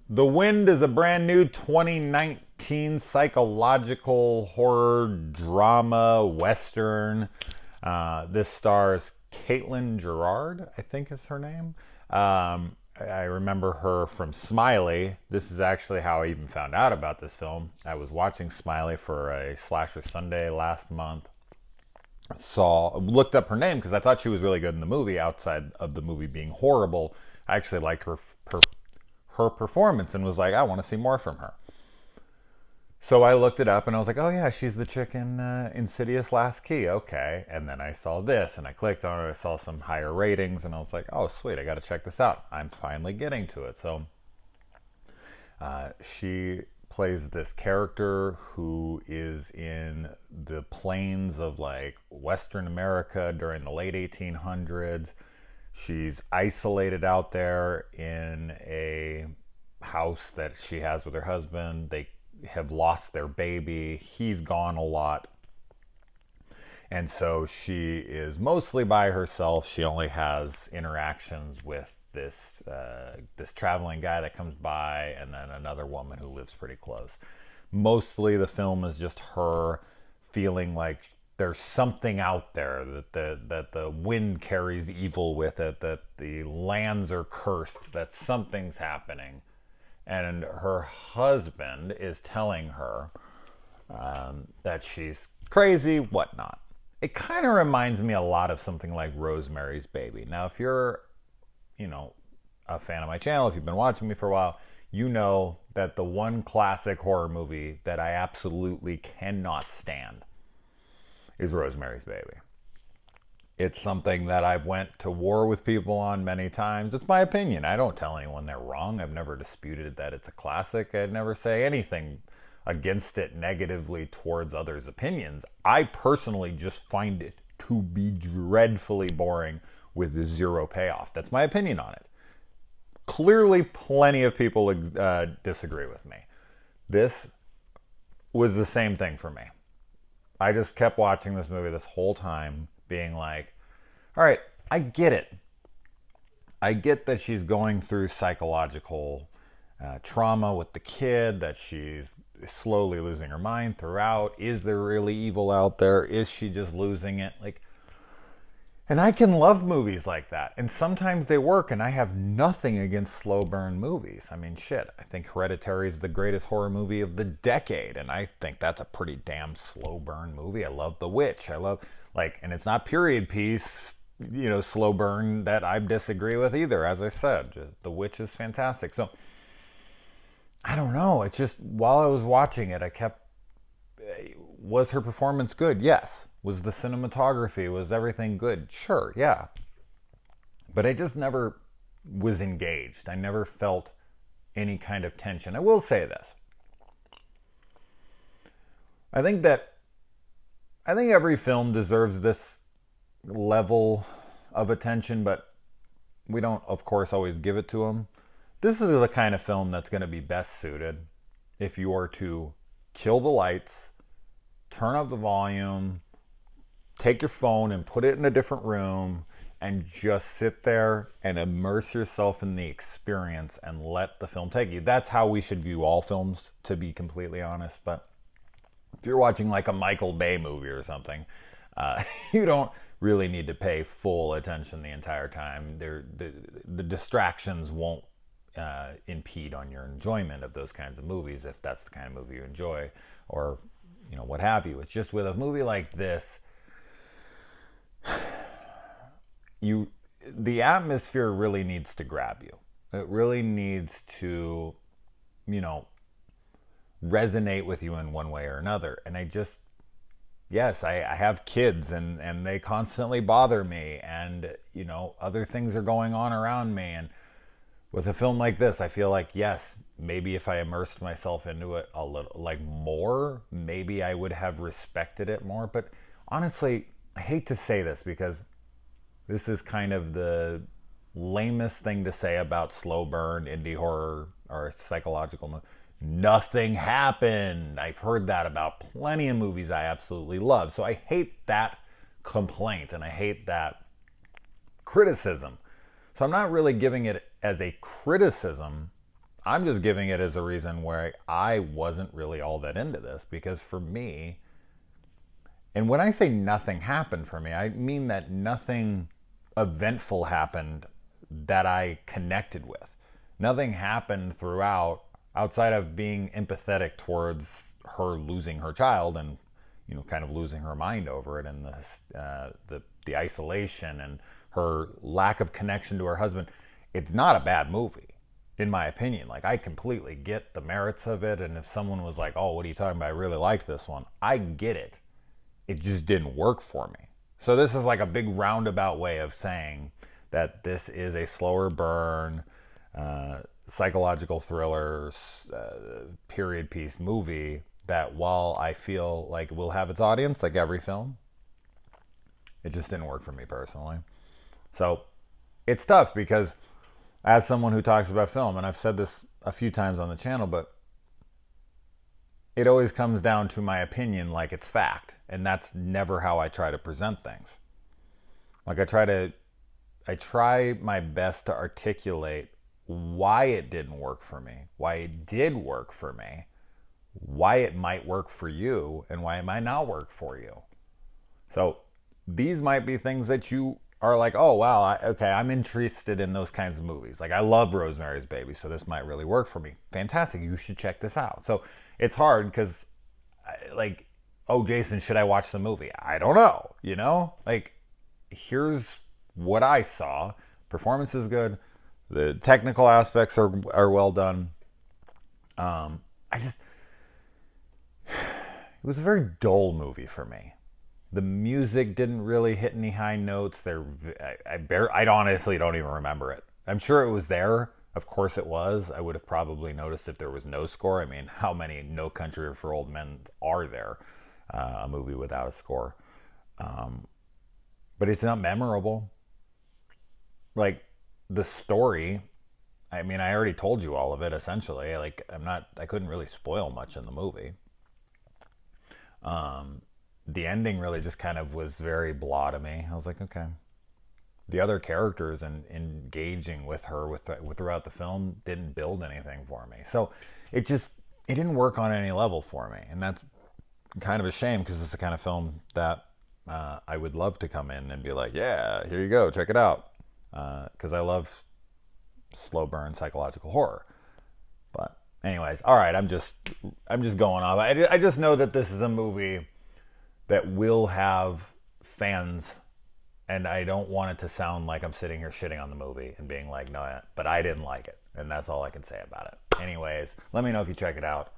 The Wind is a brand new 2019 psychological horror drama western. This stars Caitlin Gerard, I think is her name. I remember her from Smiley. This is actually how I even found out about this film. I was watching Smiley for a Slasher Sunday last month. Looked up her name because I thought she was really good in the movie. Outside of the movie being horrible, I actually liked her performance and was like, I want to see more from her. So I looked it up and I was like, oh yeah, she's the chick in Insidious Last Key. Okay. And then I saw this and I clicked on it. I saw some higher ratings and I was like, oh sweet, I got to check this out. I'm finally getting to it. So she plays this character who is in the plains of like Western America during the late 1800s. She's isolated out there in a house that she has with her husband. They have lost their baby. He's gone a lot. And so she is mostly by herself. She only has interactions with this traveling guy that comes by and then another woman who lives pretty close. Mostly the film is just her feeling like there's something out there, that the wind carries evil with it, that the lands are cursed, that something's happening. And her husband is telling her that she's crazy, whatnot. It kind of reminds me a lot of something like Rosemary's Baby. Now, if you're, a fan of my channel, if you've been watching me for a while, you know that the one classic horror movie that I absolutely cannot stand is Rosemary's Baby. It's something that I've went to war with people on many times. It's my opinion. I don't tell anyone they're wrong. I've never disputed that it's a classic. I'd never say anything against it negatively towards others' opinions. I personally just find it to be dreadfully boring with zero payoff. That's my opinion on it. Clearly, plenty of people disagree with me. This was the same thing for me. I just kept watching this movie this whole time, being like, all right, I get it. I get that she's going through psychological trauma with the kid, that she's slowly losing her mind throughout. Is there really evil out there? Is she just losing it? And I can love movies like that. And sometimes they work, and I have nothing against slow burn movies. I mean, shit, I think Hereditary is the greatest horror movie of the decade, and I think that's a pretty damn slow burn movie. I love The Witch. And it's not period piece, slow burn that I disagree with either. As I said, The Witch is fantastic. So, I don't know. It's just, while I was watching it, was her performance good? Yes. Was the cinematography, was everything good? Sure, yeah. But I just never was engaged. I never felt any kind of tension. I will say this. I think every film deserves this level of attention, but we don't, of course, always give it to them. This is the kind of film that's going to be best suited if you are to kill the lights, turn up the volume, take your phone and put it in a different room and just sit there and immerse yourself in the experience and let the film take you. That's how we should view all films, to be completely honest. But if you're watching like a Michael Bay movie or something, you don't really need to pay full attention the entire time. The distractions won't impede on your enjoyment of those kinds of movies, if that's the kind of movie you enjoy, or what have you. It's just with a movie like this, the atmosphere really needs to grab you. It really needs to, resonate with you in one way or another. And I have kids and they constantly bother me, and, other things are going on around me. And with a film like this, I feel like, yes, maybe if I immersed myself into it a little, more, maybe I would have respected it more. But honestly, I hate to say this because this is kind of the lamest thing to say about slow burn indie horror or psychological. Nothing happened. I've heard that about plenty of movies I absolutely love. So I hate that complaint and I hate that criticism. So I'm not really giving it as a criticism. I'm just giving it as a reason where I wasn't really all that into this, because for me, and when I say nothing happened for me, I mean that nothing eventful happened that I connected with. Nothing happened throughout outside of being empathetic towards her losing her child and, you know, kind of losing her mind over it, and the isolation and her lack of connection to her husband. It's not a bad movie, in my opinion. Like, I completely get the merits of it, and if someone was like, "Oh, what are you talking about? I really liked this one," I get it. It just didn't work for me. So this is like a big roundabout way of saying that this is a slower burn, psychological thriller, period piece movie that, while I feel like will have its audience, like every film, it just didn't work for me personally. So it's tough because, as someone who talks about film, and I've said this a few times on the channel, but it always comes down to my opinion like it's fact. And that's never how I try to present things. Like, I try my best to articulate why it didn't work for me, why it did work for me, why it might work for you, and why it might not work for you. So these might be things that you are like, "Oh, wow, okay, I'm interested in those kinds of movies. Like, I love Rosemary's Baby, so this might really work for me. Fantastic, you should check this out." So it's hard because, like, "Oh, Jason, should I watch the movie?" I don't know, you know? Like, here's what I saw. Performance is good. The technical aspects are well done. It was a very dull movie for me. The music didn't really hit any high notes. I honestly don't even remember it. I'm sure it was there. Of course it was. I would have probably noticed if there was no score. I mean, how many No Country for Old Men are there? A movie without a score. But it's not memorable. Like, the story, I mean, I already told you all of it, essentially. Like, I couldn't really spoil much in the movie. The ending really just kind of was very blah to me. I was like, okay. The other characters and engaging with her throughout the film didn't build anything for me. So it didn't work on any level for me. And that's kind of a shame, because it's the kind of film that I would love to come in and be like, "Yeah, here you go, check it out." Because I love slow burn psychological horror. But anyways, all right, I'm just going off. I just know that this is a movie that will have fans, and I don't want it to sound like I'm sitting here shitting on the movie and being like, "No, but I didn't like it," and that's all I can say about it. Anyways, let me know if you check it out.